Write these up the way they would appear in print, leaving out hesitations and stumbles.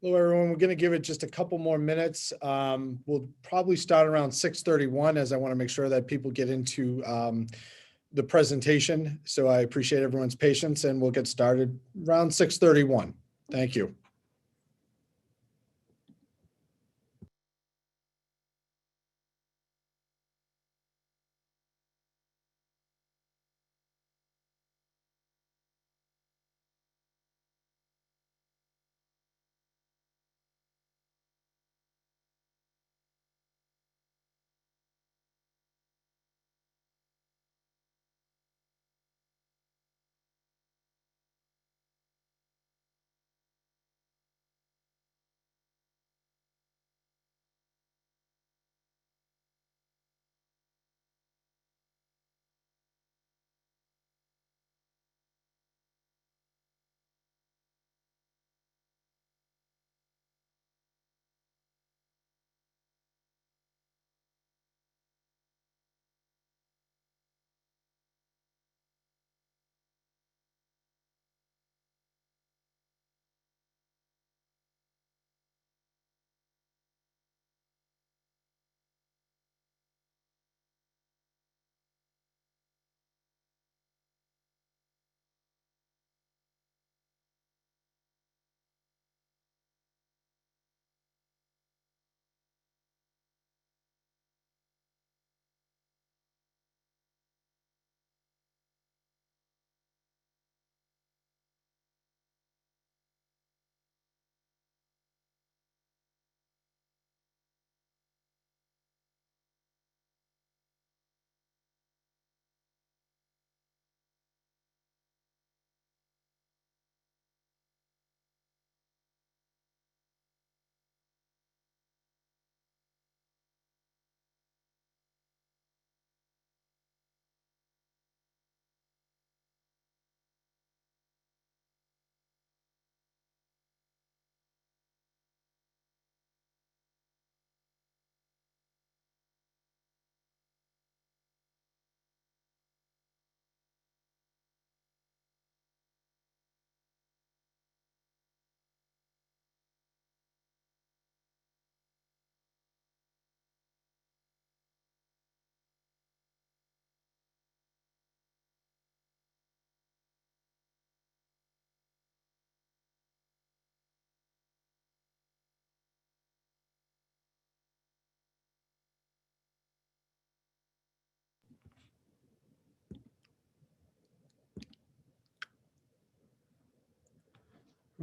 Hello, everyone. We're going to give it just a couple more minutes. We'll probably start around 6:31 as I want to make sure that people get into the presentation. So I appreciate everyone's patience and we'll get started around 6:31. Thank you.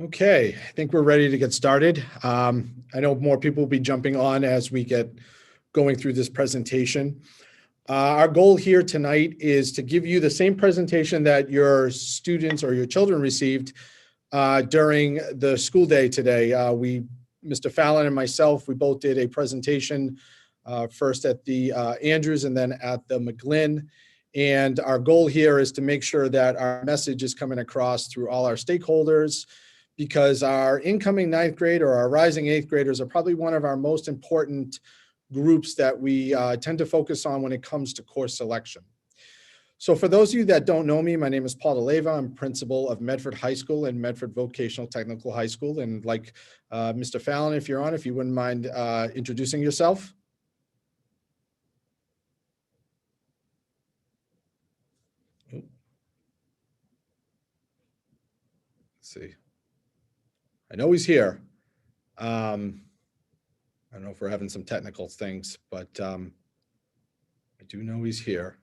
Okay, I think we're ready to get started. I know more people will be jumping on as we get going through this presentation. Our goal here tonight is to give you the same presentation that your students or your children received during the school day today. Mr. Fallon and myself, we both did a presentation first at the Andrews and then at the McGlynn. And our goal here is to make sure that our message is coming across through all our stakeholders, because our incoming ninth grade or our rising eighth graders are probably one of our most important groups that we tend to focus on when it comes to course selection. So for those of you that don't know me, my name is Paul DeLeva. I'm principal of Medford High School and Medford Vocational Technical High School. And like Mr. Fallon, if you're on, if you wouldn't mind introducing yourself. Let's see. I know he's here. I don't know if we're having some technical things, but I do know he's here.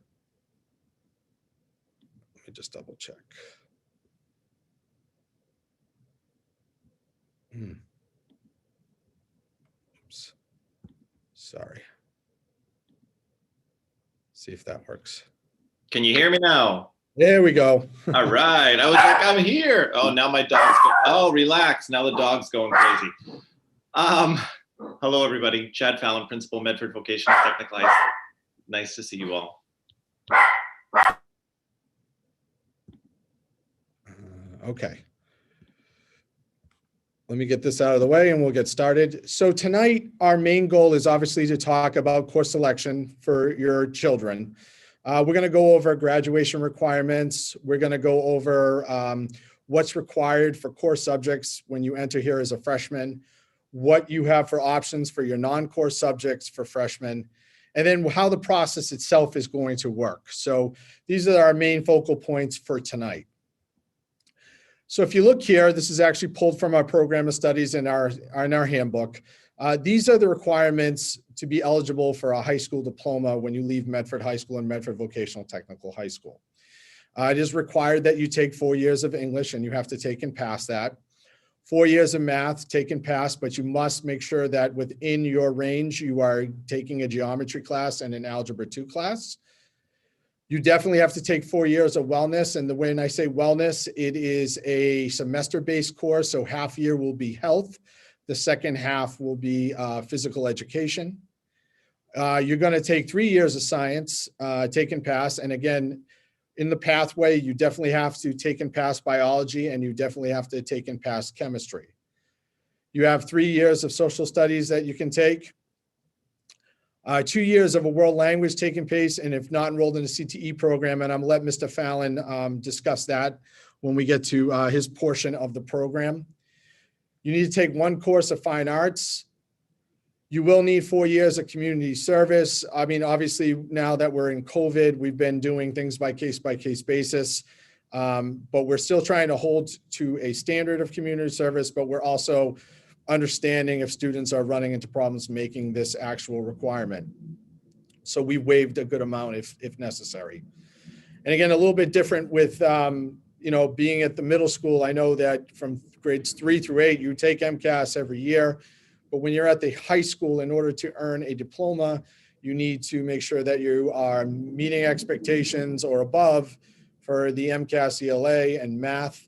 Let me just double check. Oops. Sorry. See if that works. Can you hear me now? There we go. All right. I was like, I'm here. Oh, now my dog's oh, relax. Now the dog's going crazy. Hello, everybody. Chad Fallon, Principal, Medford Vocational Technical High School. Nice to see you all. Okay. Let me get this out of the way and we'll get started. So tonight, our main goal is obviously to talk about course selection for your children. We're going to go over graduation requirements. We're going to go over what's required for core subjects when you enter here as a freshman, what you have for options for your non-core subjects for freshmen, and then how the process itself is going to work. So these are our main focal points for tonight. So if you look here, this is actually pulled from our program of studies in our handbook. These are the requirements to be eligible for a high school diploma when you leave Medford High School and Medford Vocational Technical High School. It is required that you take 4 years of English, and you have to take and pass that. 4 years of math, take and pass, but you must make sure that within your range, you are taking a geometry class and an algebra 2 class. You definitely have to take 4 years of wellness. And when I say wellness, it is a semester-based course. So half year will be health. The second half will be physical education. You're going to take 3 years of science, take and pass. And again, in the pathway, you definitely have to take and pass biology, and you definitely have to take and pass chemistry. You have 3 years of social studies that you can take. 2 years of a world language taking place, and if not enrolled in a CTE program, and I'm gonna let Mr. Fallon discuss that when we get to his portion of the program. You need to take 1 course of fine arts. You will need 4 years of community service. I mean, obviously, now that we're in COVID, we've been doing things by case basis, but we're still trying to hold to a standard of community service, but we're also understanding if students are running into problems making this actual requirement. So we waived a good amount if necessary. And again, a little bit different with, being at the middle school. I know that from grades 3 through 8, you take MCAS every year. But when you're at the high school, in order to earn a diploma, you need to make sure that you are meeting expectations or above for the MCAS ELA and math,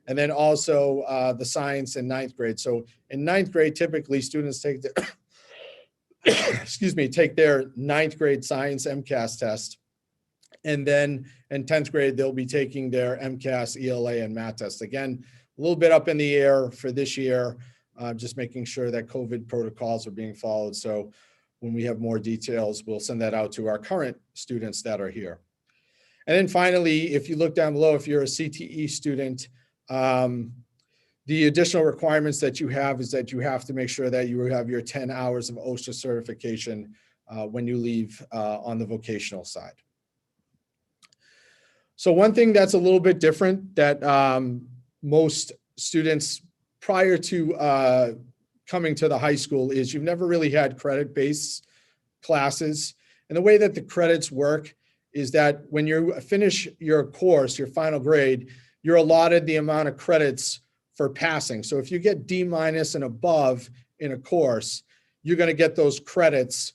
and then also the science in 9th grade. So in 9th grade, typically students take the, take their 9th grade science MCAS test. And then in 10th grade, they'll be taking their MCAS ELA and math test. Again, a little bit up in the air for this year. Just making sure that COVID protocols are being followed. So when we have more details, we'll send that out to our current students that are here. And then finally, if you look down below, if you're a CTE student, the additional requirements that you have is that you have to make sure that you have your 10 hours of OSHA certification when you leave on the vocational side. So one thing that's a little bit different that most students prior to coming to the high school is you've never really had credit-based classes. And the way that the credits work is that when you finish your course, your final grade, you're allotted the amount of credits for passing. So if you get D- and above in a course, you're going to get those credits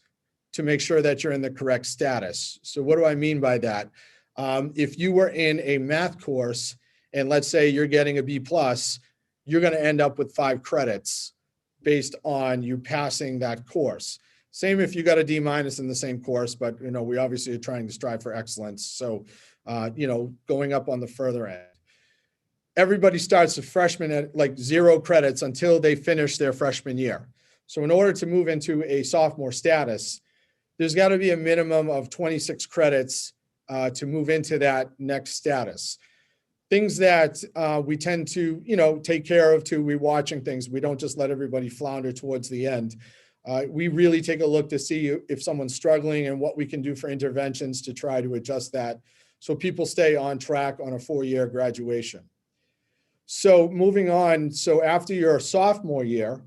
to make sure that you're in the correct status. So what do I mean by that? If you were in a math course and let's say you're getting a B+, you're going to end up with 5 credits based on you passing that course. Same if you got a D- in the same course, but we obviously are trying to strive for excellence. So, going up on the further end. Everybody starts a freshman at like 0 credits until they finish their freshman year. So in order to move into a sophomore status, there's got to be a minimum of 26 credits to move into that next status. Things that we tend to, take care of too. We're watching things. We don't just let everybody flounder towards the end. We really take a look to see if someone's struggling and what we can do for interventions to try to adjust that so people stay on track on a 4-year graduation. So moving on, so after your sophomore year,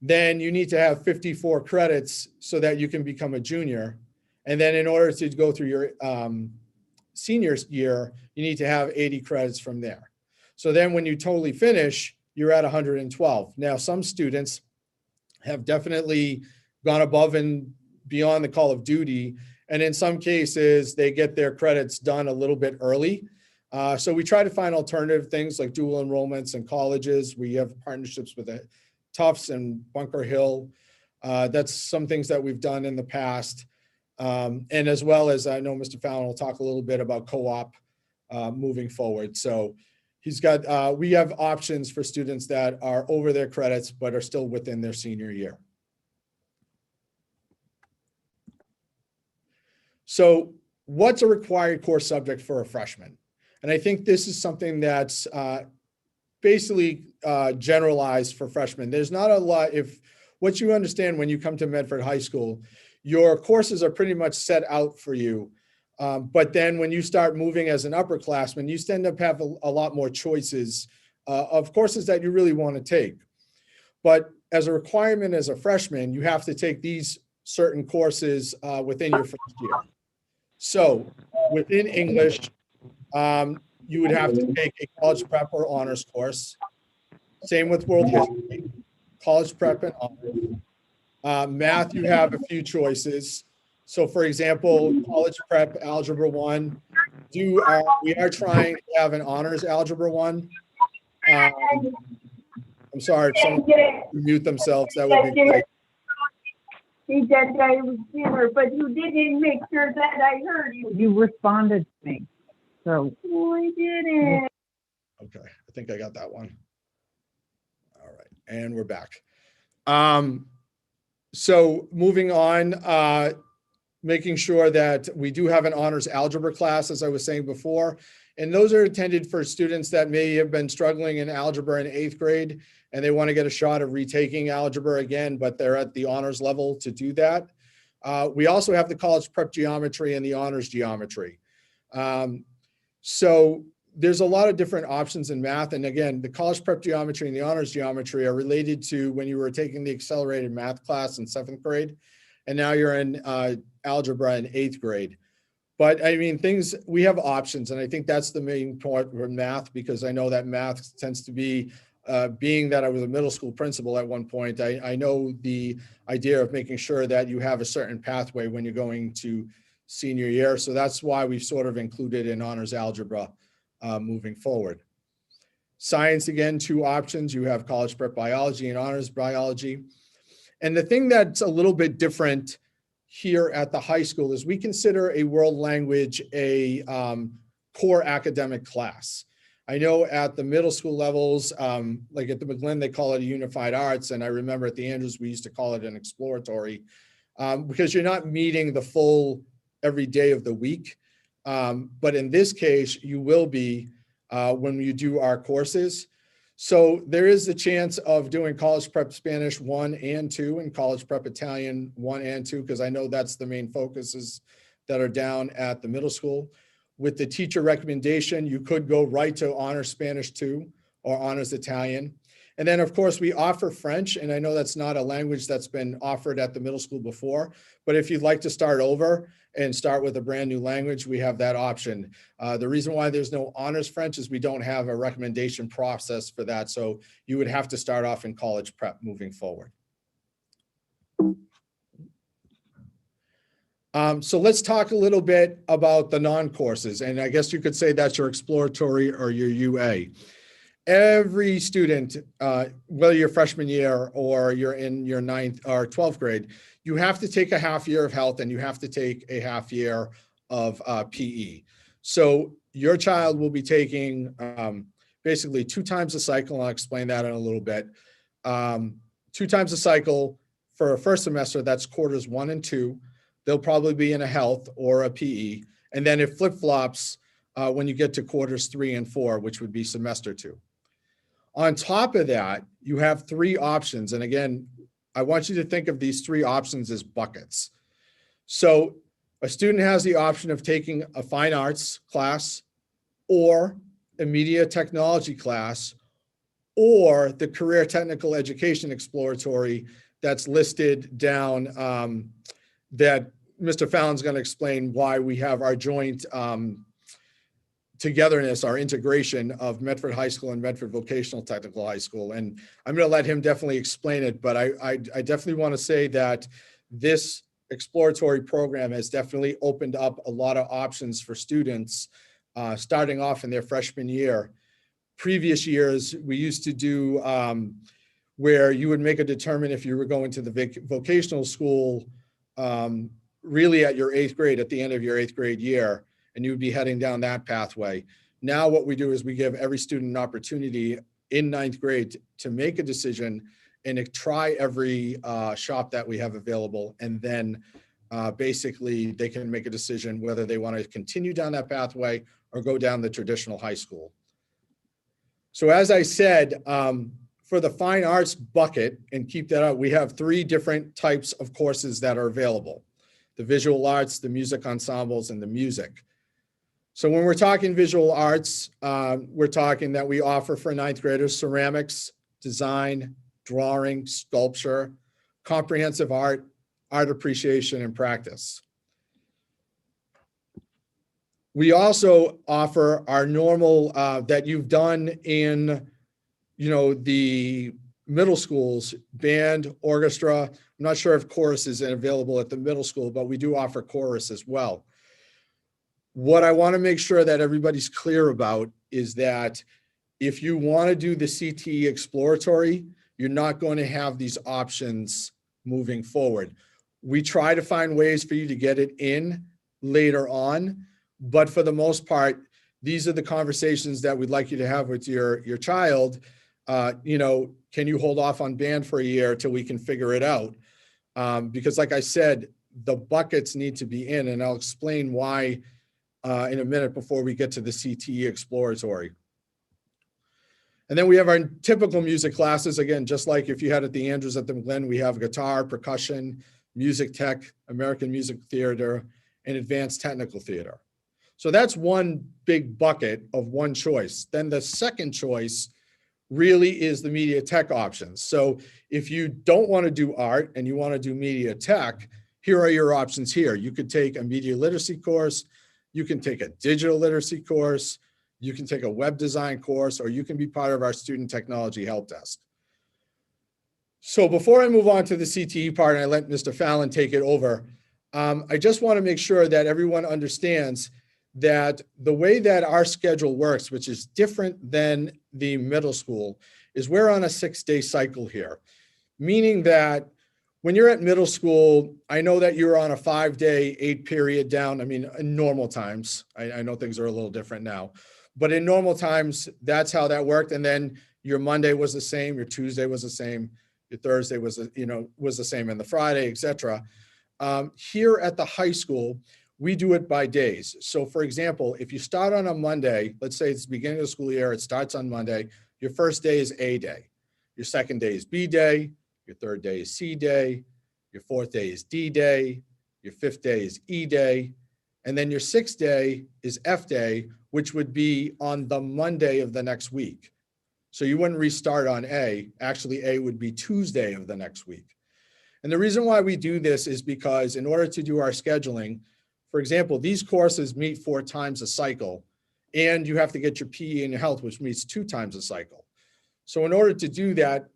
then you need to have 54 credits so that you can become a junior. And then in order to go through your senior year, you need to have 80 credits from there. So then when you totally finish, you're at 112. Now, some students have definitely gone above and beyond the call of duty. And in some cases, they get their credits done a little bit early. So we try to find alternative things like dual enrollments in colleges. We have partnerships with Tufts and Bunker Hill. That's some things that we've done in the past. And as well as I know Mr. Fallon will talk a little bit about co-op moving forward. So he's got, we have options for students that are over their credits, but are still within their senior year. So what's a required core subject for a freshman? And I think this is something that's basically generalized for freshmen. There's not a lot, if what you understand when you come to Medford High School, your courses are pretty much set out for you. But then when you start moving as an upperclassman, you end up having a lot more choices of courses that you really want to take. But as a requirement as a freshman, you have to take these certain courses within your first year. So within English, you would have to take a college prep or honors course. Same with world history, college prep and honors. Math, you have a few choices. So for example, college prep algebra 1, we are trying to have an honors algebra 1. I'm sorry if someone can mute themselves, that would be great. He said I was here, but you didn't make sure that I heard you. You responded to me, so. No, I didn't. Okay, I think I got that one. All right, and we're back. So moving on, making sure that we do have an honors algebra class, as I was saying before, and those are intended for students that may have been struggling in algebra in 8th grade, and they want to get a shot of retaking algebra again, but they're at the honors level to do that. We also have the college prep geometry and the honors geometry. So there's a lot of different options in math. And again, the college prep geometry and the honors geometry are related to when you were taking the accelerated math class in 7th grade, and now you're in algebra in 8th grade. But I mean, we have options, and I think that's the main part for math, because I know that math tends to be, being that I was a middle school principal at one point, I know the idea of making sure that you have a certain pathway when you're going to senior year. So that's why we've sort of included in honors algebra moving forward. Science, again, 2 options. You have college prep biology and honors biology. And the thing that's a little bit different here at the high school is we consider a world language a core academic class. I know at the middle school levels, like at the McGlynn, they call it a unified arts. And I remember at the Andrews, we used to call it an exploratory, because you're not meeting the full every day of the week. But in this case, you will be when you do our courses. So there is the chance of doing college prep Spanish 1 and 2 and college prep Italian 1 and 2, because I know that's the main focuses that are down at the middle school. With the teacher recommendation, you could go right to honors Spanish 2 or honors Italian. And then of course we offer French, and I know that's not a language that's been offered at the middle school before, but if you'd like to start over and start with a brand new language, we have that option. The reason why there's no honors French is we don't have a recommendation process for that. So you would have to start off in college prep moving forward. So let's talk a little bit about the non-courses. And I guess you could say that's your exploratory or your UA. Every student, whether you're freshman year or you're in your 9th or 12th grade, you have to take a half year of health and you have to take a half year of PE. So your child will be taking basically 2 times a cycle. I'll explain that in a little bit. 2 times a cycle for a first semester, that's quarters 1 and 2. They'll probably be in a health or a PE. And then it flip-flops when you get to quarters 3 and 4, which would be semester 2. On top of that, you have 3 options. And again, I want you to think of these 3 options as buckets. So a student has the option of taking a fine arts class or a media technology class or the career technical education exploratory that's listed down that Mr. Fallon's going to explain why we have our joint togetherness, our integration of Medford High School and Medford Vocational Technical High School. And I'm going to let him definitely explain it, but I definitely want to say that this exploratory program has definitely opened up a lot of options for students starting off in their freshman year. Previous years, we used to do where you would make a determine if you were going to the vocational school really at your 8th grade, at the end of your 8th grade year, and you would be heading down that pathway. Now what we do is we give every student an opportunity in 9th grade to make a decision and to try every shop that we have available. And then basically they can make a decision whether they want to continue down that pathway or go down the traditional high school. So as I said, for the fine arts bucket, and keep that out, we have 3 different types of courses that are available: the visual arts, the music ensembles, and the music. So when we're talking visual arts, we're talking that we offer for 9th graders ceramics, design, drawing, sculpture, comprehensive art, art appreciation, and practice. We also offer our normal that you've done in, the middle schools: band, orchestra. I'm not sure if chorus is available at the middle school, but we do offer chorus as well. What I want to make sure that everybody's clear about is that if you want to do the CTE exploratory, you're not going to have these options moving forward. We try to find ways for you to get it in later on, but for the most part, these are the conversations that we'd like you to have with your child. Can you hold off on band for a year till we can figure it out? Because like I said, the buckets need to be in, and I'll explain why in a minute before we get to the CTE exploratory. And then we have our typical music classes. Again, just like if you had at the Andrews at the Glen, we have guitar, percussion, music tech, American music theater, and advanced technical theater. So that's one big bucket of one choice. Then the second choice really is the media tech options. So if you don't want to do art and you want to do media tech, here are your options here. You could take a media literacy course, you can take a digital literacy course, you can take a web design course, or you can be part of our student technology help desk. So before I move on to the CTE part and I let Mr. Fallon take it over, I just want to make sure that everyone understands that the way that our schedule works, which is different than the middle school, is we're on a 6-day cycle here, meaning that when you're at middle school, I know that you're on a 5-day, 8-period down. I mean, in normal times, I know things are a little different now, but in normal times, that's how that worked. And then your Monday was the same, your Tuesday was the same, your Thursday was the same, and the Friday, etc. Here at the high school, we do it by days. So for example, if you start on a Monday, let's say it's the beginning of the school year, it starts on Monday, your first day is A day, your second day is B day, your third day is C day, your fourth day is D day, your fifth day is E day, and then your sixth day is F day, which would be on the Monday of the next week. So you wouldn't restart on A, actually A would be Tuesday of the next week. And the reason why we do this is because in order to do our scheduling, for example, these courses meet 4 times a cycle, and you have to get your PE and your health, which meets 2 times a cycle. So in order to do that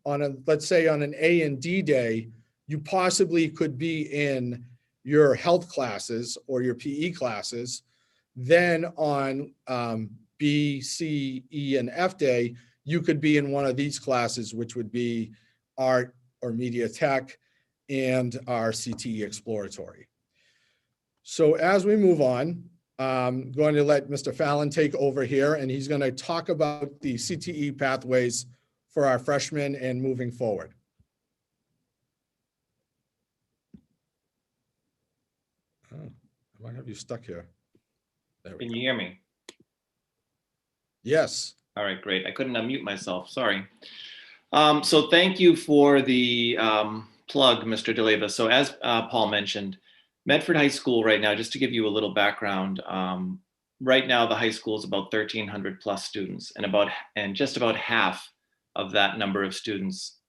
let's say on an A and D day, you possibly could be in your health classes or your PE classes. Then on B, C, E, and F day, you could be in one of these classes, which would be art or media tech and our CTE exploratory. So as we move on, I'm going to let Mr. Fallon take over here, and he's going to talk about the CTE pathways for our freshmen and moving forward. Oh, I might have you stuck here. There we Can go. you hear me? Yes. All right, great. I couldn't unmute myself, sorry. So thank you for the plug, Mr. DeLeva. So as Paul mentioned, Medford High School right now, just to give you a little background, right now the high school is about 1,300 plus students, and just about half of that number of students,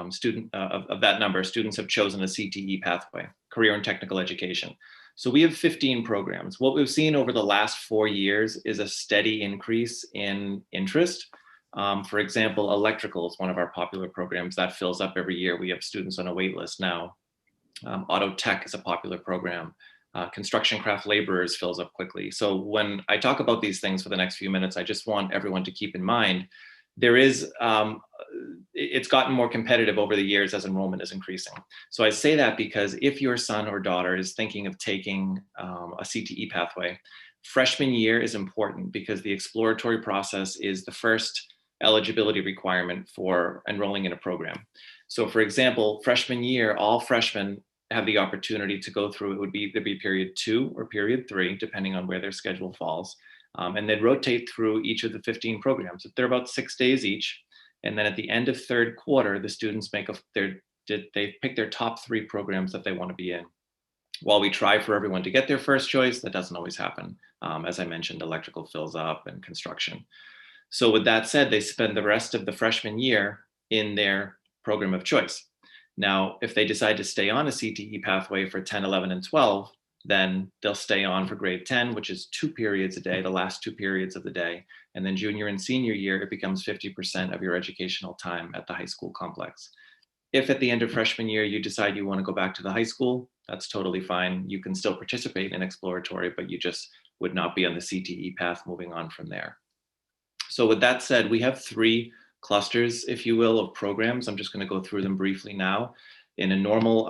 students have chosen a CTE pathway, career and technical education. So we have 15 programs. What we've seen over the last 4 years is a steady increase in interest. For example, electrical is one of our popular programs that fills up every year. We have students on a wait list now. Auto tech is a popular program. Construction craft laborers fills up quickly. So when I talk about these things for the next few minutes, I just want everyone to keep in mind, there is, it's gotten more competitive over the years as enrollment is increasing. So I say that because if your son or daughter is thinking of taking a CTE pathway, freshman year is important because the exploratory process is the first eligibility requirement for enrolling in a program. So for example, freshman year, all freshmen have the opportunity to go through, it would be either be period 2 or period 3, depending on where their schedule falls. And they'd rotate through each of the 15 programs. They're about 6 days each. And then at the end of third quarter, the students they pick their top 3 programs that they want to be in. While we try for everyone to get their first choice, that doesn't always happen. As I mentioned, electrical fills up and construction. So with that said, they spend the rest of the freshman year in their program of choice. Now, if they decide to stay on a CTE pathway for 10, 11, and 12, then they'll stay on for grade 10, which is 2 periods a day, the last 2 periods of the day. And then junior and senior year, it becomes 50% of your educational time at the high school complex. If at the end of freshman year, you decide you want to go back to the high school, that's totally fine. You can still participate in exploratory, but you just would not be on the CTE path moving on from there. So with that said, we have 3 clusters, if you will, of programs. I'm just going to go through them briefly now. In a normal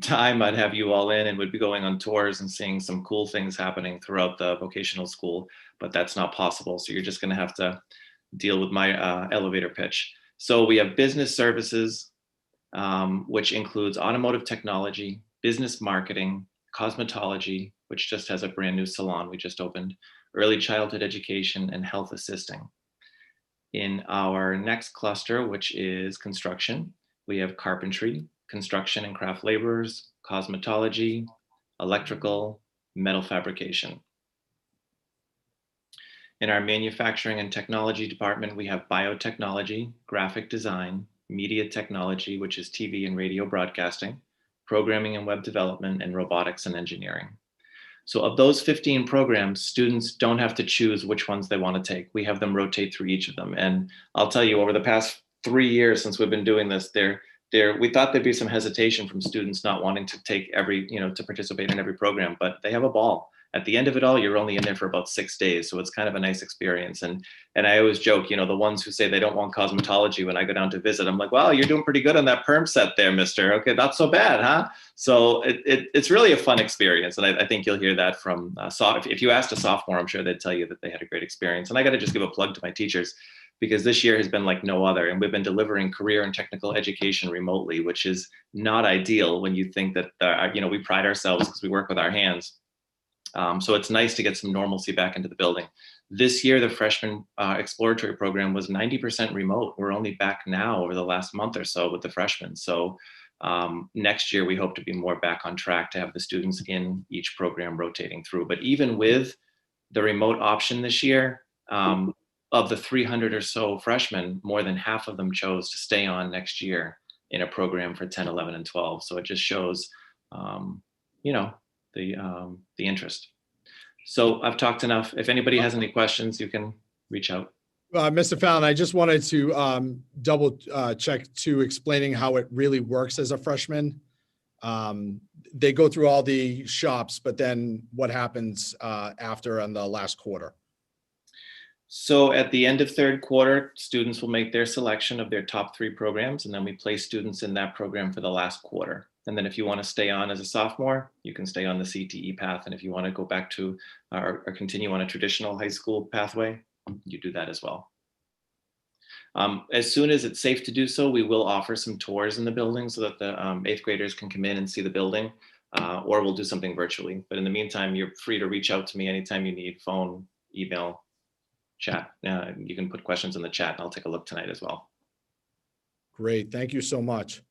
time, I'd have you all in and would be going on tours and seeing some cool things happening throughout the vocational school, but that's not possible. So you're just going to have to deal with my elevator pitch. So we have business services, which includes automotive technology, business marketing, cosmetology, which just has a brand new salon we just opened, early childhood education, and health assisting. In our next cluster, which is construction, we have carpentry, construction and craft laborers, cosmetology, electrical, metal fabrication. In our manufacturing and technology department, we have biotechnology, graphic design, media technology, which is TV and radio broadcasting, programming and web development, and robotics and engineering. So of those 15 programs, students don't have to choose which ones they want to take. We have them rotate through each of them. And I'll tell you, over the past 3 years since we've been doing this, we thought there'd be some hesitation from students not wanting to take to participate in every program, but they have a ball. At the end of it all, you're only in there for about 6 days. So it's kind of a nice experience. And I always joke, the ones who say they don't want cosmetology, when I go down to visit, I'm like, well, you're doing pretty good on that perm set there, mister. Okay, not so bad, huh? So it's really a fun experience. And I think you'll hear that from, if you asked a sophomore, I'm sure they'd tell you that they had a great experience. And I got to just give a plug to my teachers, because this year has been like no other. And we've been delivering career and technical education remotely, which is not ideal when you think that, we pride ourselves because we work with our hands. So it's nice to get some normalcy back into the building. This year, the freshman exploratory program was 90% remote. We're only back now over the last month or so with the freshmen. So next year, we hope to be more back on track to have the students in each program rotating through. But even with the remote option this year, of the 300 or so freshmen, more than half of them chose to stay on next year in a program for 10, 11, and 12. So it just shows, the interest. So I've talked enough. If anybody has any questions, you can reach out. Mr. Fallon, I just wanted to double check to explaining how it really works as a freshman. They go through all the shops, but then what happens after on the last quarter? So at the end of third quarter, students will make their selection of their top 3 programs, and then we place students in that program for the last quarter. And then if you want to stay on as a sophomore, you can stay on the CTE path. And if you want to go back to or continue on a traditional high school pathway, you do that as well. As soon as it's safe to do so, we will offer some tours in the building so that the 8th graders can come in and see the building, or we'll do something virtually. But in the meantime, you're free to reach out to me anytime you need, phone, email, chat. You can put questions in the chat and I'll take a look tonight as well. Great, thank you so much.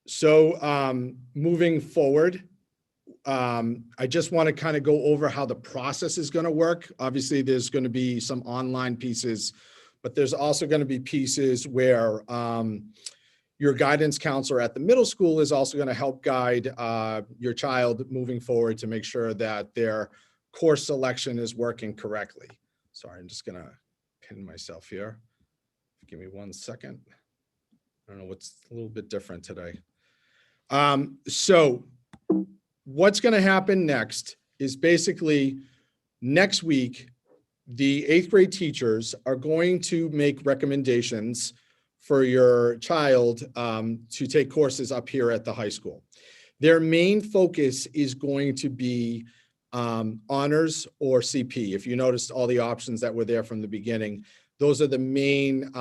So moving forward, I just want to kind of go over how the process is going to work. Obviously, there's going to be some online pieces, but there's also going to be pieces where your guidance counselor at the middle school is also going to help guide your child moving forward to make sure that their course selection is working correctly. Sorry, I'm just going to pin myself here. Give me 1 second. I don't know what's a little bit different today. So what's going to happen next is basically next week, the 8th grade teachers are going to make recommendations for your child to take courses up here at the high school. Their main focus is going to be honors or CP. If you noticed all the options that were there from the beginning, those are the main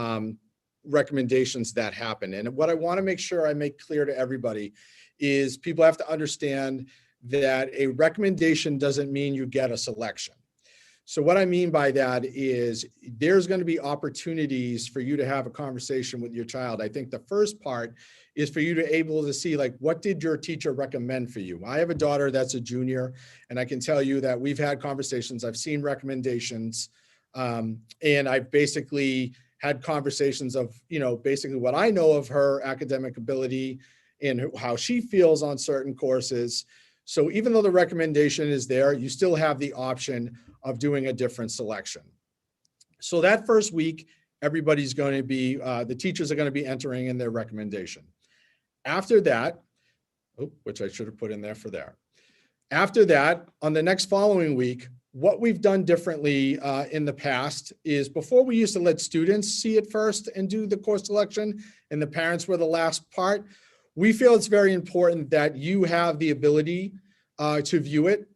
recommendations that happen. And what I want to make sure I make clear to everybody is people have to understand that a recommendation doesn't mean you get a selection. So what I mean by that is there's going to be opportunities for you to have a conversation with your child. I think the first part is for you to able to see, like, what did your teacher recommend for you? I have a daughter that's a junior, and I can tell you that we've had conversations, I've seen recommendations, and I've basically had conversations of, basically what I know of her academic ability and how she feels on certain courses. So even though the recommendation is there, you still have the option of doing a different selection. So that first week, everybody's going to be, the teachers are going to be entering in their recommendation. After that, which I should have put in there for there. After that, on the next following week, what we've done differently in the past is before we used to let students see it first and do the course selection, and the parents were the last part. We feel it's very important that you have the ability to view it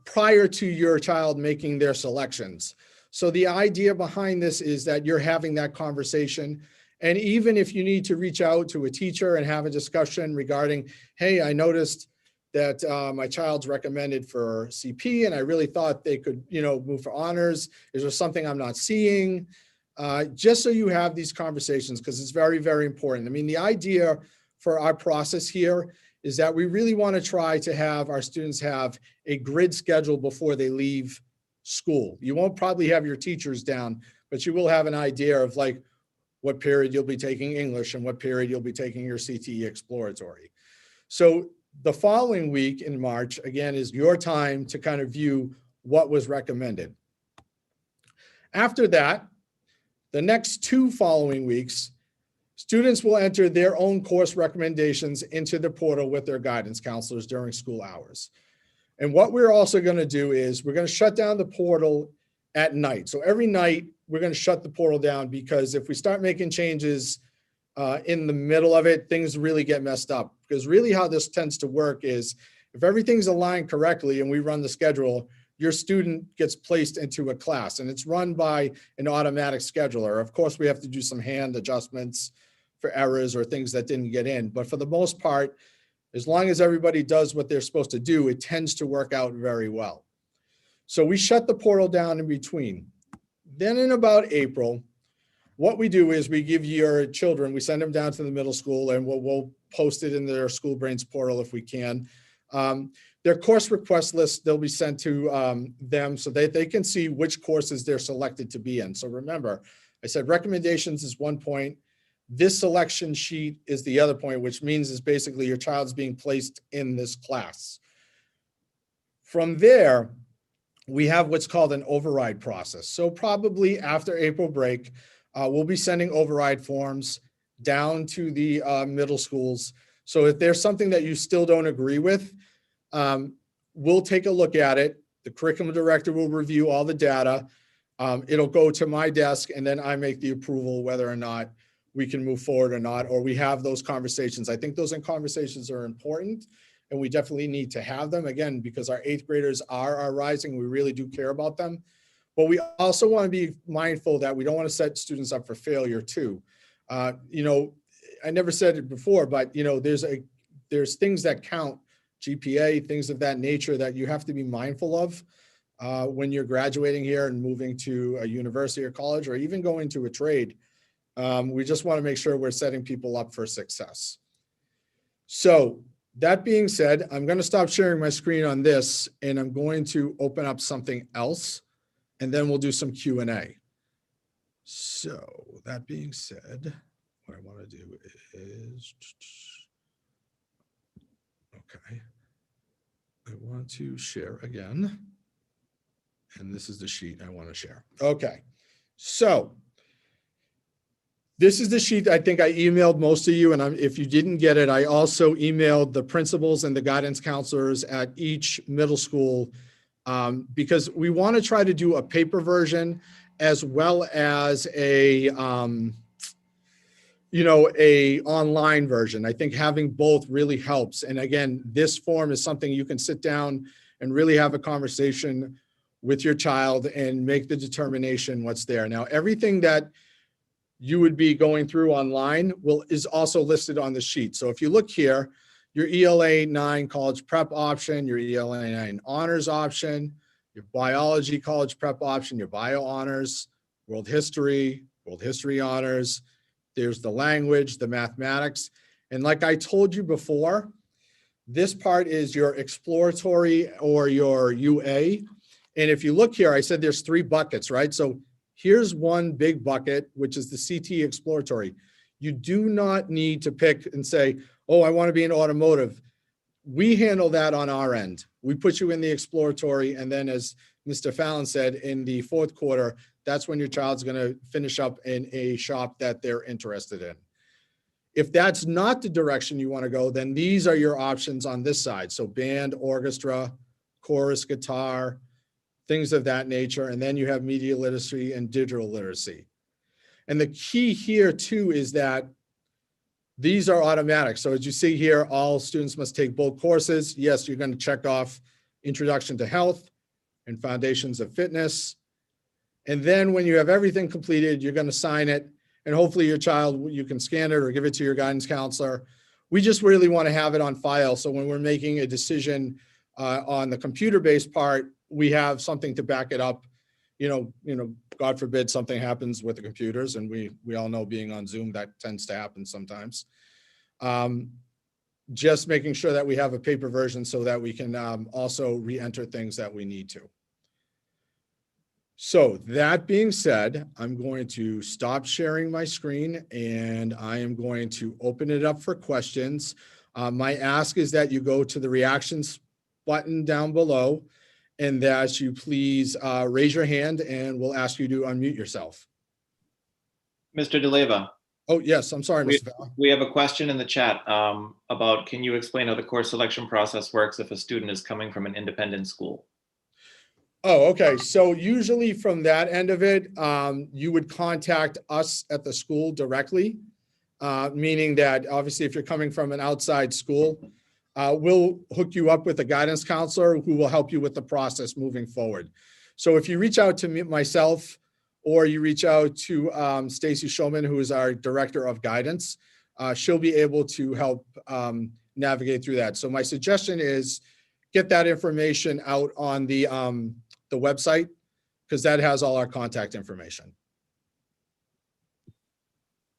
prior to your child making their selections. So the idea behind this is that you're having that conversation. And even if you need to reach out to a teacher and have a discussion regarding, hey, I noticed that my child's recommended for CP and I really thought they could, move for honors. Is there something I'm not seeing? Just so you have these conversations, because it's very, very important. I mean, the idea for our process here is that we really want to try to have our students have a grid schedule before they leave school. You won't probably have your teachers down, but you will have an idea of like what period you'll be taking English and what period you'll be taking your CTE exploratory. So the following week in March, again, is your time to kind of view what was recommended. After that, the next 2 following weeks, students will enter their own course recommendations into the portal with their guidance counselors during school hours. And what we're also going to do is we're going to shut down the portal at night. So every night we're going to shut the portal down, because if we start making changes in the middle of it, things really get messed up. Because really how this tends to work is if everything's aligned correctly and we run the schedule, your student gets placed into a class and it's run by an automatic scheduler. Of course, we have to do some hand adjustments for errors or things that didn't get in. But for the most part, as long as everybody does what they're supposed to do, it tends to work out very well. So we shut the portal down in between. Then in about April, what we do is we give your children, we send them down to the middle school, and we'll post it in their School Brains portal if we can. Their course request list, they'll be sent to them so that they can see which courses they're selected to be in. So remember, I said recommendations is one point. This selection sheet is the other point, which means is basically your child's being placed in this class. From there, we have what's called an override process. So probably after April break, we'll be sending override forms down to the middle schools. So if there's something that you still don't agree with, we'll take a look at it. The curriculum director will review all the data. It'll go to my desk, and then I make the approval whether or not we can move forward or not, or we have those conversations. I think those conversations are important, and we definitely need to have them, again, because our 8th graders are rising. We really do care about them. But we also want to be mindful that we don't want to set students up for failure too. I never said it before, but there's things that count, GPA, things of that nature that you have to be mindful of when you're graduating here and moving to a university or college, or even going to a trade. We just want to make sure we're setting people up for success. So that being said, I'm going to stop sharing my screen on this, and I'm going to open up something else, and then we'll do some Q&A. So that being said, what I want to do is, okay, I want to share again. And this is the sheet I want to share. Okay, so this is the sheet I think I emailed most of you, and if you didn't get it, I also emailed the principals and the guidance counselors at each middle school, because we want to try to do a paper version as well as a online version. I think having both really helps. And again, this form is something you can sit down and really have a conversation with your child and make the determination what's there. Now, everything that you would be going through online is also listed on the sheet. So if you look here, your ELA 9 college prep option, your ELA 9 honors option, your biology college prep option, your bio honors, world history honors. There's the language, the mathematics. And like I told you before, this part is your exploratory or your UA. And if you look here, I said there's 3 buckets, right? So here's one big bucket, which is the CT exploratory. You do not need to pick and say, oh, I want to be in automotive. We handle that on our end. We put you in the exploratory. And then as Mr. Fallon said, in the 4th quarter, that's when your child's going to finish up in a shop that they're interested in. If that's not the direction you want to go, then these are your options on this side. So band, orchestra, chorus, guitar, things of that nature. And then you have media literacy and digital literacy. And the key here too is that these are automatic. So as you see here, all students must take both courses. Yes, you're going to check off Introduction to Health and Foundations of Fitness. And then when you have everything completed, you're going to sign it. And hopefully your child, you can scan it or give it to your guidance counselor. We just really want to have it on file. So when we're making a decision on the computer-based part, we have something to back it up. You know, God forbid something happens with the computers, and we all know being on Zoom, that tends to happen sometimes. Just making sure that we have a paper version so that we can also re-enter things that we need to. So that being said, I'm going to stop sharing my screen and I am going to open it up for questions. My ask is that you go to the reactions button down below and that you please raise your hand and we'll ask you to unmute yourself. Mr. DeLeva. Oh, yes. I'm sorry, Mr. Fallon. We have a question in the chat about, can you explain how the course selection process works if a student is coming from an independent school? Oh, okay. So usually from that end of it, you would contact us at the school directly, meaning that obviously if you're coming from an outside school, we'll hook you up with a guidance counselor who will help you with the process moving forward. So if you reach out to me, myself, or you reach out to Stacy Shulman, who is our director of guidance, she'll be able to help navigate through that. So my suggestion is get that information out on the website, because that has all our contact information.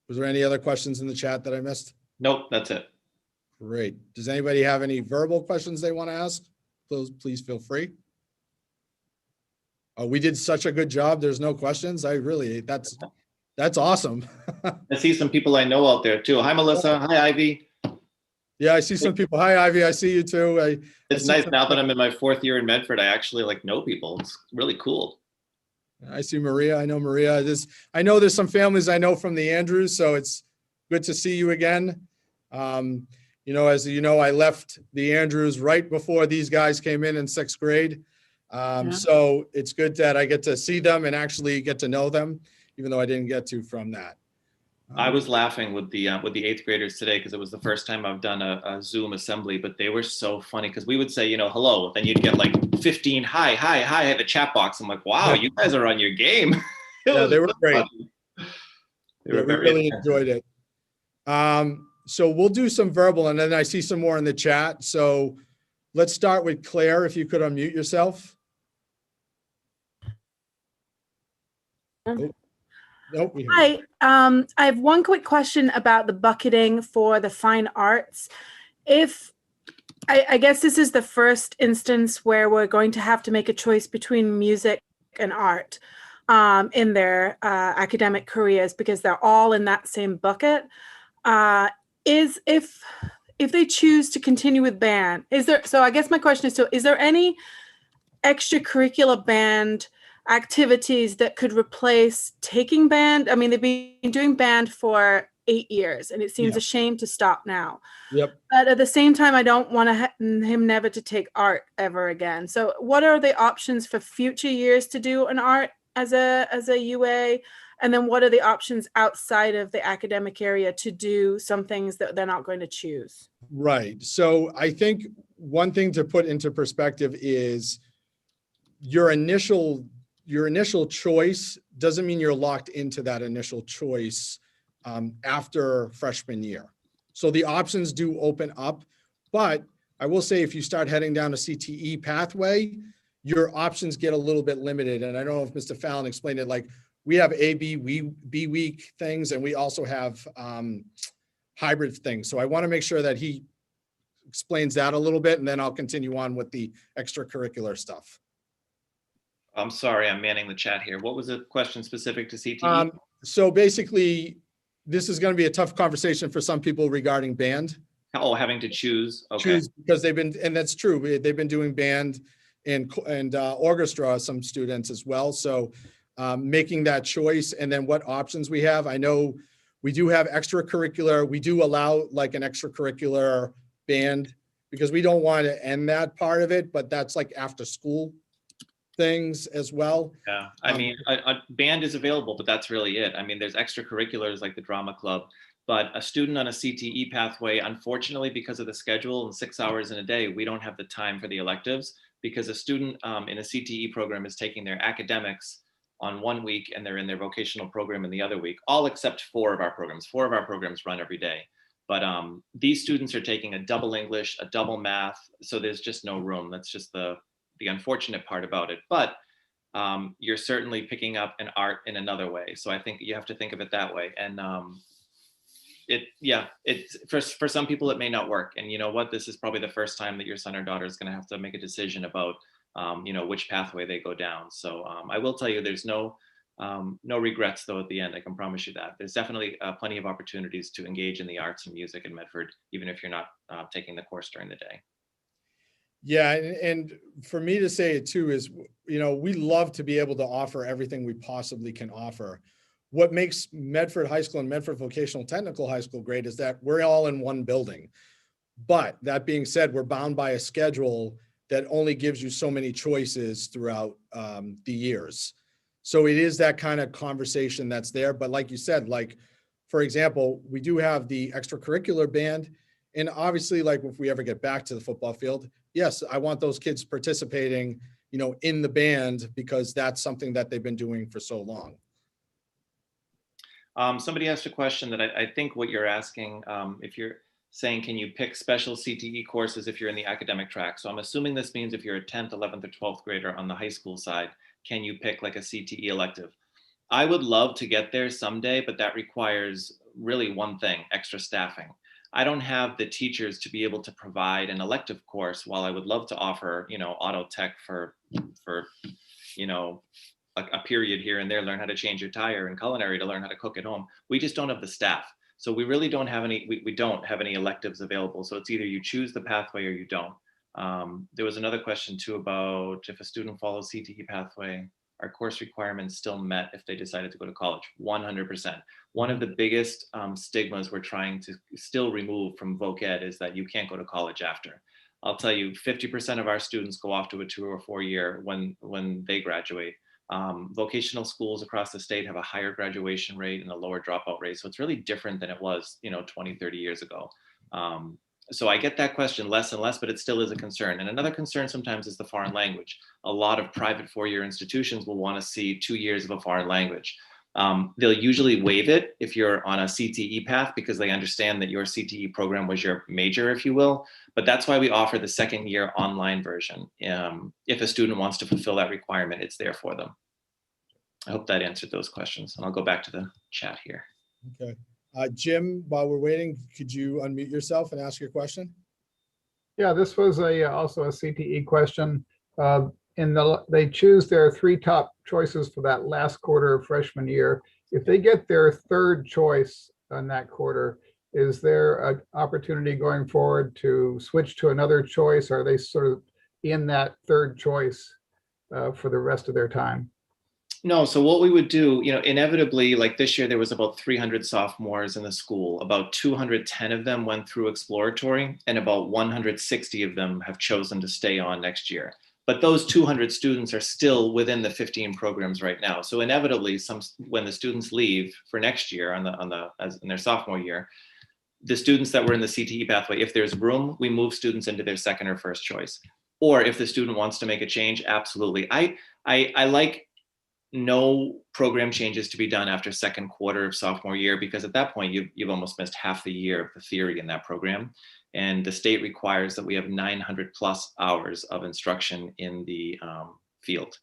Was there any other questions in the chat that I missed? Nope, that's it. Great. Does anybody have any verbal questions they want to ask? Please feel free. Oh, we did such a good job. There's no questions. That's awesome. I see some people I know out there too. Hi, Melissa. Hi, Ivy. Yeah, I see some people. Hi, Ivy. I see you too. It's nice now that I'm in my 4th year in Medford. I actually know people. It's really cool. I see Maria. I know Maria. I know there's some families I know from the Andrews, so it's good to see you again. You know, as you know, I left the Andrews right before these guys came in 6th grade. So it's good that I get to see them and actually get to know them, even though I didn't get to from that. I was laughing with the 8th graders today because it was the first time I've done a Zoom assembly, but they were so funny because we would say, hello, then you'd get like 15 hi at the chat box. I'm like, wow, you guys are on your game. Yeah, they were great. They were we really enjoyed it. So we'll do some verbal, and then I see some more in the chat. So let's start with Claire, if you could unmute yourself. Oh. Nope, Hi, I have one quick question about the bucketing for the fine arts. If I guess this is the first instance where we're going to have to make a choice between music and art in their academic careers, because they're all in that same bucket. If they choose to continue with band, so I guess my question is there any extracurricular band activities that could replace taking band? I mean, they've been doing band for 8 years, and it seems a shame to stop now. Yep. But at the same time, I don't want him never to take art ever again. So what are the options for future years to do an art as a UA? And then what are the options outside of the academic area to do some things that they're not going to choose? Right. So I think one thing to put into perspective is your initial choice doesn't mean you're locked into that initial choice after freshman year. So the options do open up. But I will say, if you start heading down a CTE pathway, your options get a little bit limited. And I don't know if Mr. Fallon explained it, like we have B week things, and we also have hybrid things. So I want to make sure that he explains that a little bit, and then I'll continue on with the extracurricular stuff. I'm sorry, I'm manning the chat here. What was the question specific to CTE? So basically, this is going to be a tough conversation for some people regarding band. Oh, having to choose. Okay. Choose, because they've been, and that's true, they've been doing band and orchestra, some students as well. So making that choice, and then what options we have. I know we do have extracurricular. We do allow like an extracurricular band, because we don't want to end that part of it, but that's like after school things as well. Yeah, I mean, a band is available, but that's really it. I mean, there's extracurriculars like the drama club, but a student on a CTE pathway, unfortunately, because of the schedule and 6 hours in a day, we don't have the time for the electives, because a student in a CTE program is taking their academics on 1 week and they're in their vocational program in the other week, all except 4 of our programs. 4 of our programs run every day. But these students are taking a double English, a double math, so there's just no room. That's just the unfortunate part about it. But you're certainly picking up an art in another way. So I think you have to think of it that way. And it's for some people, it may not work. And you know what? This is probably the first time that your son or daughter is going to have to make a decision about which pathway they go down. So I will tell you, there's no regrets though at the end. I can promise you that. There's definitely plenty of opportunities to engage in the arts and music in Medford, even if you're not taking the course during the day. Yeah, and for me to say it too is, we love to be able to offer everything we possibly can offer. What makes Medford High School and Medford Vocational Technical High School great is that we're all in one building. But that being said, we're bound by a schedule that only gives you so many choices throughout the years. So it is that kind of conversation that's there. But like you said, like, for example, we do have the extracurricular band. And obviously, like if we ever get back to the football field, yes, I want those kids participating, in the band, because that's something that they've been doing for so long. Somebody asked a question that I think what you're asking, if you're saying, can you pick special CTE courses if you're in the academic track? So I'm assuming this means if you're a 10th, 11th, or 12th grader on the high school side, can you pick like a CTE elective? I would love to get there someday, but that requires really one thing: extra staffing. I don't have the teachers to be able to provide an elective course, while I would love to offer, auto tech for a period here and there, learn how to change your tire, and culinary to learn how to cook at home. We just don't have the staff. So we really don't have any, we don't have any electives available. So it's either you choose the pathway or you don't. There was another question too about if a student follows CTE pathway, are course requirements still met if they decided to go to college? 100%. One of the biggest stigmas we're trying to still remove from voc ed is that you can't go to college after. I'll tell you, 50% of our students go off to a 2 or 4 year when they graduate. Vocational schools across the state have a higher graduation rate and a lower dropout rate. So it's really different than it was, 20, 30 years ago. So I get that question less and less, but it still is a concern. And another concern sometimes is the foreign language. A lot of private 4-year institutions will want to see 2 years of a foreign language. They'll usually waive it if you're on a CTE path, because they understand that your CTE program was your major, if you will. But that's why we offer the 2nd year online version. If a student wants to fulfill that requirement, it's there for them. I hope that answered those questions. And I'll go back to the chat here. Okay. Jim, while we're waiting, could you unmute yourself and ask your question? Yeah, this was also a CTE question. They choose their 3 top choices for that last quarter of freshman year. If they get their 3rd choice on that quarter, is there an opportunity going forward to switch to another choice? Or are they sort of in that 3rd choice for the rest of their time? No, so what we would do, inevitably, like this year, there was about 300 sophomores in the school. About 210 of them went through exploratory, and about 160 of them have chosen to stay on next year. But those 200 students are still within the 15 programs right now. So inevitably, when the students leave for next year in their sophomore year, the students that were in the CTE pathway, if there's room, we move students into their 2nd or 1st choice. Or if the student wants to make a change, absolutely. I like no program changes to be done after second quarter of sophomore year, because at that point you've almost missed half the year of the theory in that program. And the state requires that we have 900 plus hours of instruction in the field.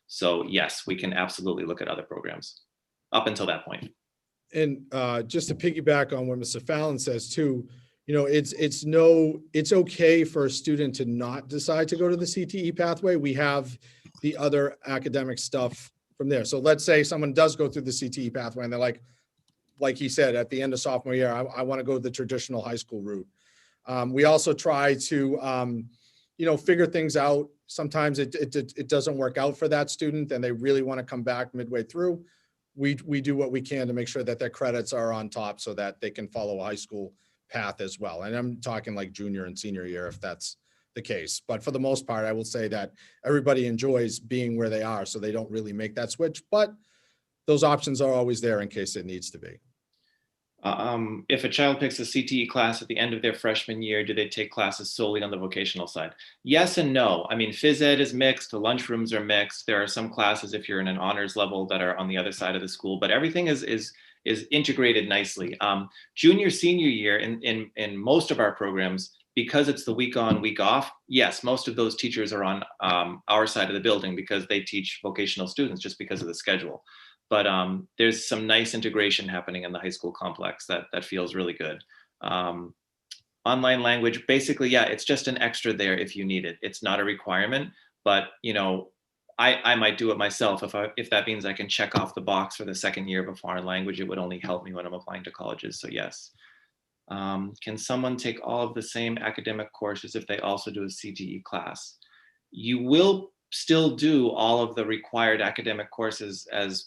So yes, we can absolutely look at other programs up until that point. And just to piggyback on what Mr. Fallon says too, you know, it's okay for a student to not decide to go to the CTE pathway. We have the other academic stuff from there. So let's say someone does go through the CTE pathway and they're like he said, at the end of sophomore year, I want to go the traditional high school route. We also try to, you know, figure things out. Sometimes it doesn't work out for that student and they really want to come back midway through. We do what we can to make sure that their credits are on top so that they can follow a high school path as well. And I'm talking like junior and senior year, if that's the case. But for the most part, I will say that everybody enjoys being where they are, so they don't really make that switch. But those options are always there in case it needs to be. If a child picks a CTE class at the end of their freshman year, do they take classes solely on the vocational side? Yes and no. I mean, phys ed is mixed, the lunchrooms are mixed. There are some classes, if you're in an honors level, that are on the other side of the school, but everything is integrated nicely. Junior, senior year in most of our programs, because it's the week on, week off, yes, most of those teachers are on our side of the building because they teach vocational students just because of the schedule. But there's some nice integration happening in the high school complex that feels really good. Online language, basically, yeah, it's just an extra there if you need it. It's not a requirement, but you know, I might do it myself if that means I can check off the box for the second year of a foreign language. It would only help me when I'm applying to colleges. So yes. Can someone take all of the same academic courses if they also do a CTE class? You will still do all of the required academic courses as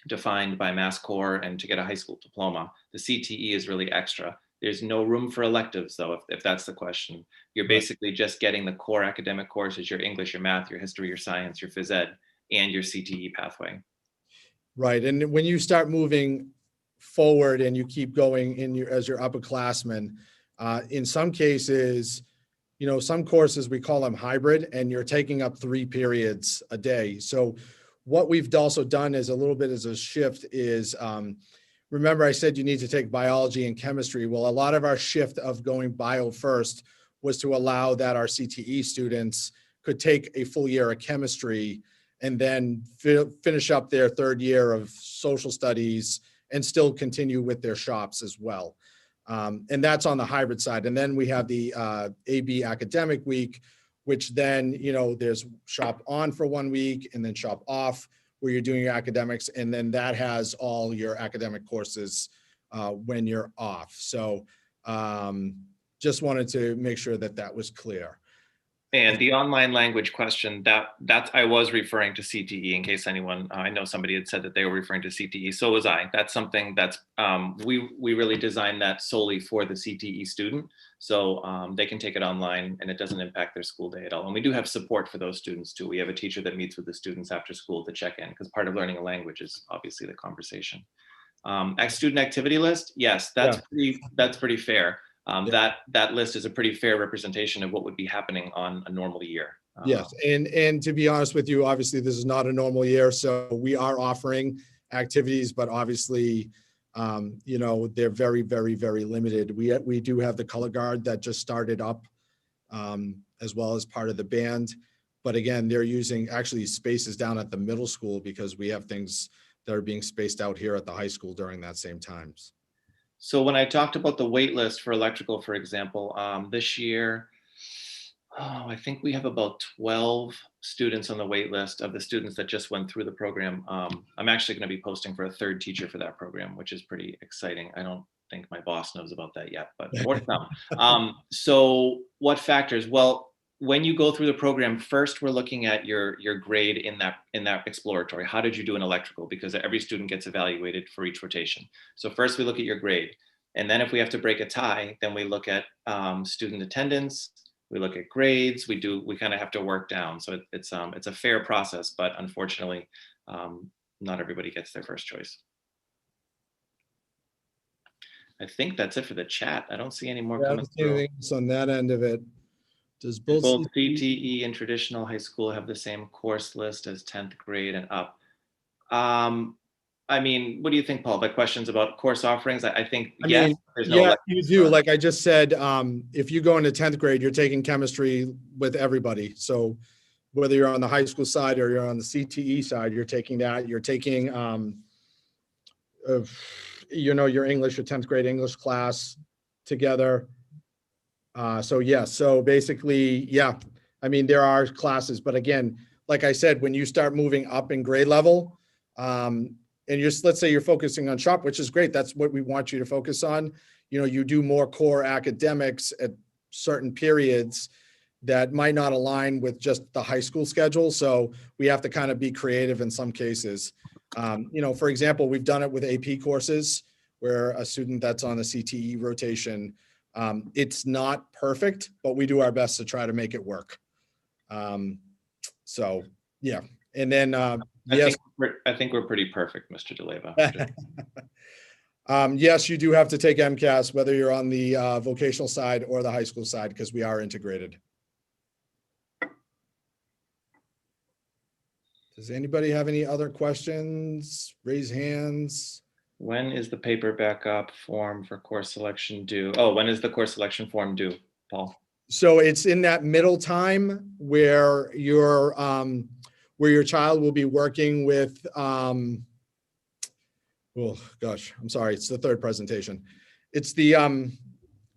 defined by Mass Core and to get a high school diploma. The CTE is really extra. There's no room for electives though, if that's the question. You're basically just getting the core academic courses, your English, your math, your history, your science, your phys ed, and your CTE pathway. Right, and when you start moving forward and you keep going as your upperclassmen, in some cases, you know, some courses we call them hybrid and you're taking up 3 periods a day. So what we've also done is a little bit as a shift is, remember I said you need to take biology and chemistry. Well, a lot of our shift of going bio first was to allow that our CTE students could take a full year of chemistry and then finish up their 3rd year of social studies and still continue with their shops as well. And that's on the hybrid side. And then we have the AB academic week, which then, you know, there's shop on for 1 week and then shop off where you're doing your academics. And then that has all your academic courses when you're off. So just wanted to make sure that that was clear. And the online language question, that I was referring to CTE in case anyone, I know somebody had said that they were referring to CTE, so was I. That's something that's, we really designed that solely for the CTE student. So they can take it online and it doesn't impact their school day at all. And we do have support for those students too. We have a teacher that meets with the students after school to check in because part of learning a language is obviously the conversation. Student activity list, yes, that's pretty fair. That list is a pretty fair representation of what would be happening on a normal year. Yes, and to be honest with you, obviously this is not a normal year, so we are offering activities, but obviously, you know, they're very, very, very limited. We do have the color guard that just started up, as well as part of the band, but again, they're using actually spaces down at the middle school because we have things that are being spaced out here at the high school during that same times. So when I talked about the wait list for electrical, for example, this year, I think we have about 12 students on the wait list of the students that just went through the program. I'm actually going to be posting for a 3rd teacher for that program, which is pretty exciting. I don't think my boss knows about that yet, but more to come. So what factors? Well, when you go through the program, first we're looking at your grade in that exploratory. How did you do in electrical? Because every student gets evaluated for each rotation. So first we look at your grade. And then if we have to break a tie, then we look at student attendance, we look at grades, we kind of have to work down. So it's a fair process, but unfortunately, not everybody gets their first choice. I think that's it for the chat. I don't see any more coming through. On that end of it. Does Both both? CTE and traditional high school have the same course list as 10th grade and up? I mean, what do you think, Paul? The questions about course offerings? I think I yes. mean, There's no yeah, electives, you do. but- Like I just said, if you go into 10th grade, you're taking chemistry with everybody. So whether you're on the high school side or you're on the CTE side, you're taking that. You're taking, your English, your 10th grade English class together. So yeah, so basically, yeah, I mean, there are classes, but again, like I said, when you start moving up in grade level, and let's say you're focusing on shop, which is great. That's what we want you to focus on. You do more core academics at certain periods that might not align with just the high school schedule. So we have to kind of be creative in some cases. For example, we've done it with AP courses where a student that's on the CTE rotation, it's not perfect, but we do our best to try to make it work. So yeah. And then, yes. I think we're pretty perfect, Mr. DeLeva. Yes, you do have to take MCAS, whether you're on the vocational side or the high school side, because we are integrated. Does anybody have any other questions? Raise hands. When is the paper backup form for course selection due? Oh, when is the course selection form due, Paul? So it's in that middle time where your child will be working with, oh gosh, I'm sorry, it's the third presentation. It's the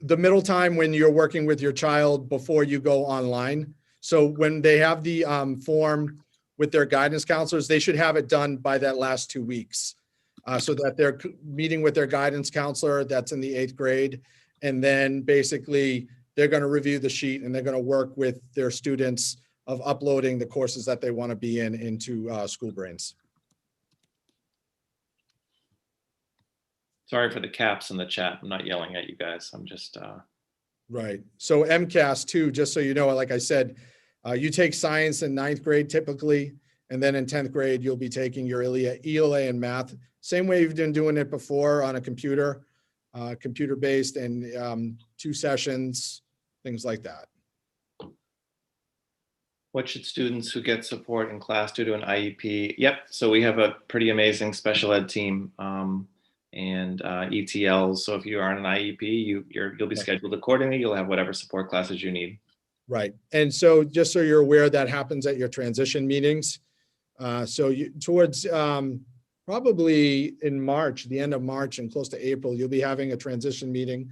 middle time when you're working with your child before you go online. So when they have the form with their guidance counselors, they should have it done by that last 2 weeks. So that they're meeting with their guidance counselor that's in the 8th grade. And then basically they're going to review the sheet and they're going to work with their students of uploading the courses that they want to be in into SchoolBrains. Sorry for the caps in the chat. I'm not yelling at you guys. I'm just. Right. So MCAS too, just so you know, like I said, you take science in 9th grade typically, and then in 10th grade, you'll be taking your ELA and math. Same way you've been doing it before on a computer-based and 2 sessions, things like that. What should students who get support in class do to an IEP? Yep. So we have a pretty amazing special ed team and ETLs. So if you are on an IEP, you'll be scheduled accordingly. You'll have whatever support classes you need. Right. And so just so you're aware, that happens at your transition meetings. So towards probably in March, the end of March and close to April, you'll be having a transition meeting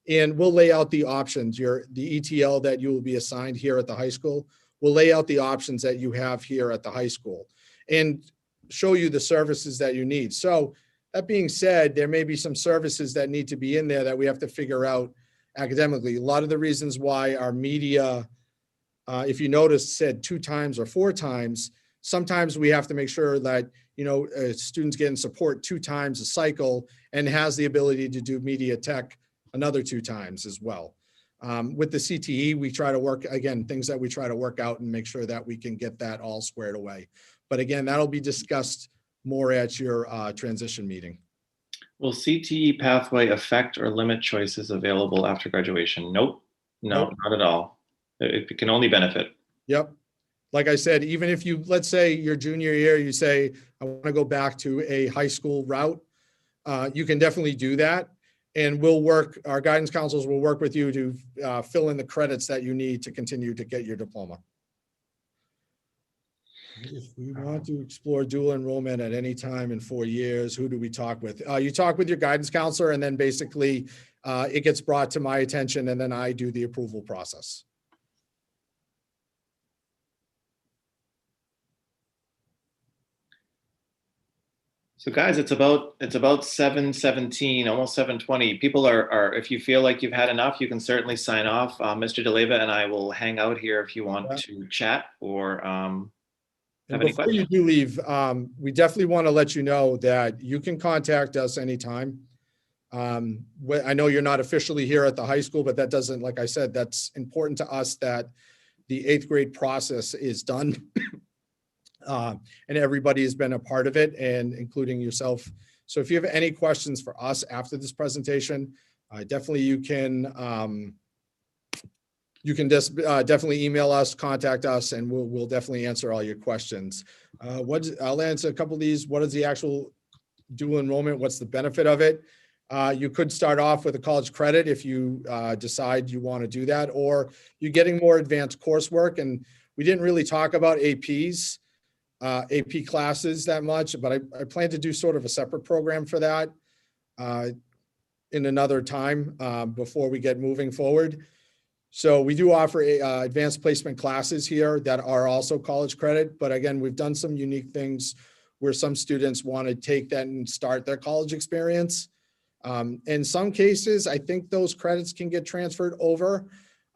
and we'll lay out the options. The ETL that you will be assigned here at the high school, we'll lay out the options that you have here at the high school and show you the services that you need. So that being said, there may be some services that need to be in there that we have to figure out academically. A lot of the reasons why our media, if you notice, said 2 times or 4 times, sometimes we have to make sure that, students getting support 2 times a cycle and has the ability to do media tech another 2 times as well. With the CTE, we try to work, again, things that we try to work out and make sure that we can get that all squared away. But again, that'll be discussed more at your transition meeting. Will CTE pathway affect or limit choices available after graduation? Nope. No, Nope. not at all. It can only benefit. Yep. Like I said, even if you, let's say your junior year, you say, I want to go back to a high school route, you can definitely do that. And our guidance counselors will work with you to fill in the credits that you need to continue to get your diploma. If we want to explore dual enrollment at any time in 4 years, who do we talk with? You talk with your guidance counselor and then basically it gets brought to my attention and then I do the approval process. So guys, it's about 7:17, almost 7:20. People are, if you feel like you've had enough, you can certainly sign off. Mr. DeLeva and I will hang out here if you want to chat or have any Before you questions. do leave, we definitely want to let you know that you can contact us anytime. I know you're not officially here at the high school, but that doesn't, like I said, that's important to us that the 8th grade process is done. And everybody has been a part of it, and including yourself. So if you have any questions for us after this presentation, definitely you can you can just definitely email us, contact us, and we'll definitely answer all your questions. I'll answer a couple of these. What is the actual dual enrollment? What's the benefit of it? You could start off with a college credit if you decide you want to do that, or you're getting more advanced coursework. And we didn't really talk about APs, AP classes that much, but I plan to do sort of a separate program for that in another time before we get moving forward. So we do offer advanced placement classes here that are also college credit. But again, we've done some unique things where some students want to take that and start their college experience. In some cases, I think those credits can get transferred over,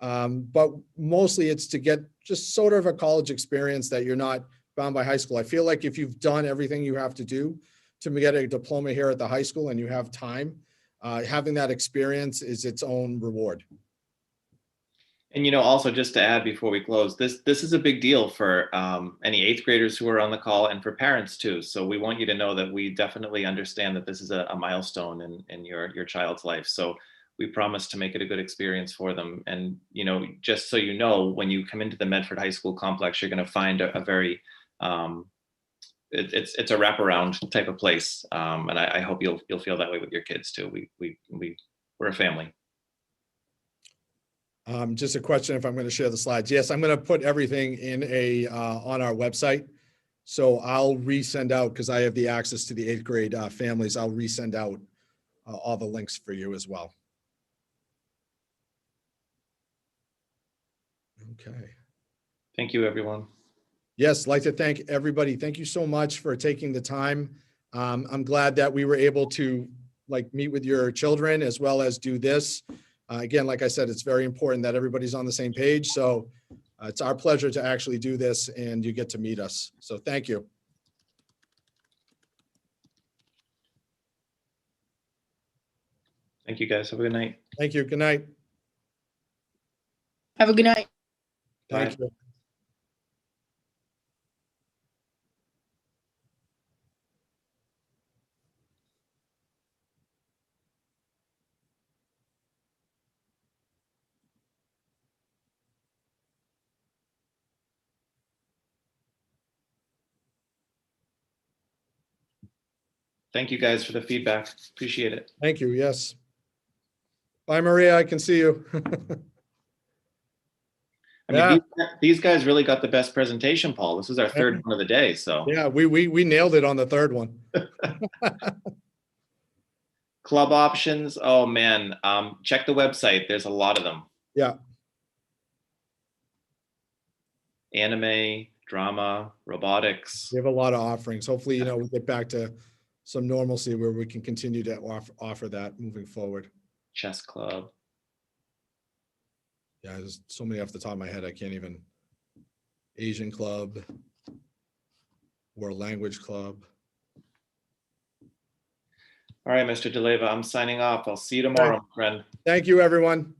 but mostly it's to get just sort of a college experience that you're not bound by high school. I feel like if you've done everything you have to do to get a diploma here at the high school and you have time, having that experience is its own reward. And, you know, also just to add before we close, this is a big deal for any 8th graders who are on the call and for parents too. So we want you to know that we definitely understand that this is a milestone in your child's life. So we promise to make it a good experience for them. And, you know, just so you know, when you come into the Medford High School complex, you're going to find a very, it's a wraparound type of place. And I hope you'll feel that way with your kids too. We're a family. Just a question if I'm going to share the slides. Yes, I'm going to put everything in on our website. So I'll resend out, because I have the access to the 8th grade families. I'll resend out all the links for you as well. Okay. Thank you, everyone. Yes, I'd like to thank everybody. Thank you so much for taking the time. I'm glad that we were able to meet with your children as well as do this. Again, like I said, it's very important that everybody's on the same page. So it's our pleasure to actually do this and you get to meet us. So thank you. Thank you, guys. Have a good night. Thank you. Good night. Have a good night. Thank Bye. you. Thank you guys for the feedback. Appreciate it. Thank you. Yes. Bye, Maria. I can see you. I mean, these guys really got the best presentation, Paul. This is our third one of the day, so. Yeah, we nailed it on the third one. Club options, oh man, check the website. There's a lot of them. Yeah. Anime, drama, robotics. We have a lot of offerings. Hopefully, we get back to some normalcy where we can continue to offer that moving forward. Chess club. Yeah, there's so many off the top of my head. I can't even. Asian club, world language club. All right, Mr. DeLeva, I'm signing off. I'll see you tomorrow, my friend. Thank you, everyone.